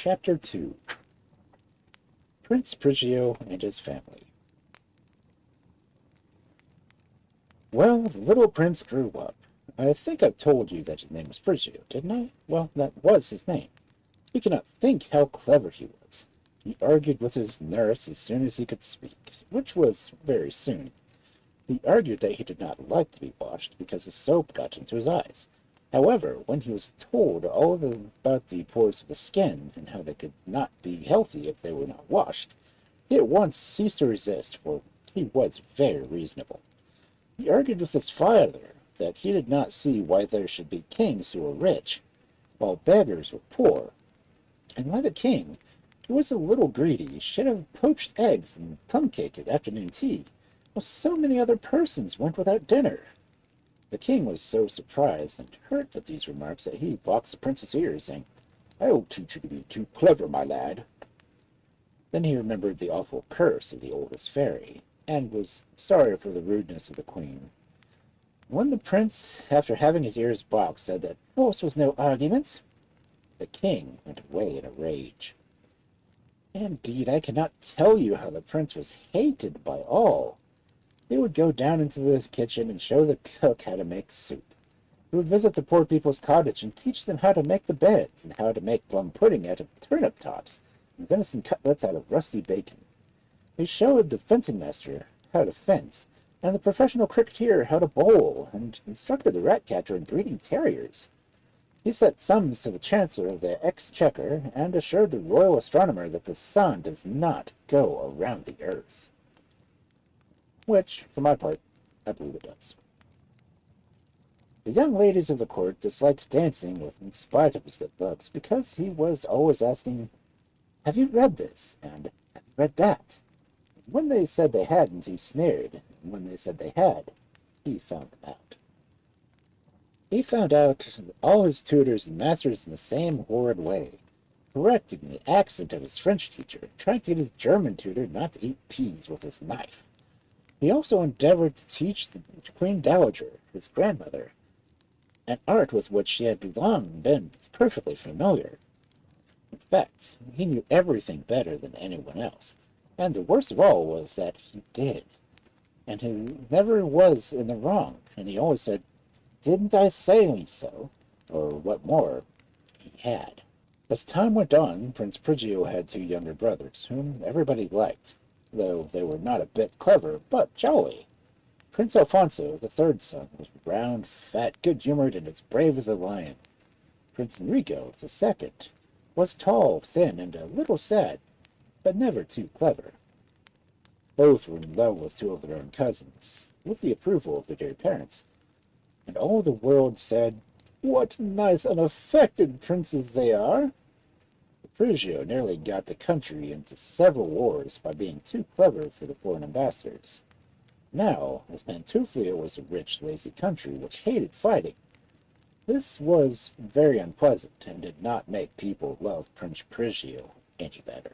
Chapter 2. Prince Prigio and his family. Well, the little prince grew up. I think I've told you that his name was Prigio, didn't I? Well, that was his name. You cannot think how clever he was. He argued with his nurse as soon as he could speak, which was very soon. He argued that he did not like to be washed because the soap got into his eyes. However, when he was told about the pores of the skin and how they could not be healthy if they were not washed, he at once ceased to resist, for he was very reasonable. He argued with his father that he did not see why there should be kings who were rich, while beggars were poor, and why the king, who was a little greedy, should have poached eggs and plum cake at afternoon tea, while so many other persons went without dinner. The king was so surprised and hurt at these remarks that he boxed the prince's ears, saying, "I'll teach you to be too clever, my lad." Then he remembered the awful curse of the oldest fairy, and was sorry for the rudeness of the queen. When the prince, after having his ears boxed, said that force was no argument, the king went away in a rage. Indeed, I cannot tell you how the prince was hated by all. He would go down into the kitchen and show the cook how to make soup. He would visit the poor people's cottage and teach them how to make the beds, and how to make plum pudding out of turnip tops, and venison cutlets out of rusty bacon. He showed the fencing master how to fence, and the professional cricketer how to bowl, and instructed the rat catcher in breeding terriers. He set sums to the chancellor of the exchequer, and assured the royal astronomer that the sun does not go around the earth. Which, for my part, I believe it does. The young ladies of the court disliked dancing with him in spite of his good looks, because he was always asking, "Have you read this?" and "Have you read that?" When they said they hadn't, he sneered, and when they said they had, he found them out. He found out all his tutors and masters in the same horrid way, correcting the accent of his French teacher, trying to get his German tutor not to eat peas with his knife. He also endeavored to teach the Queen Dowager, his grandmother, an art with which she had long been perfectly familiar. In fact, he knew everything better than anyone else, and the worst of all was that he did. And he never was in the wrong, and he always said, "Didn't I say so?" Or what more, he had. As time went on, Prince Prigio had two younger brothers, whom everybody liked, though they were not a bit clever, but jolly. Prince Alfonso, the third son, was round, fat, good-humored, and as brave as a lion. Prince Enrico, the second, was tall, thin, and a little sad, but never too clever. Both were in love with two of their own cousins, with the approval of their dear parents, and all the world said, "What nice unaffected princes they are!" Prigio nearly got the country into several wars by being too clever for the foreign ambassadors. Now, as Pantuflia was a rich, lazy country which hated fighting, this was very unpleasant and did not make people love Prince Prigio any better.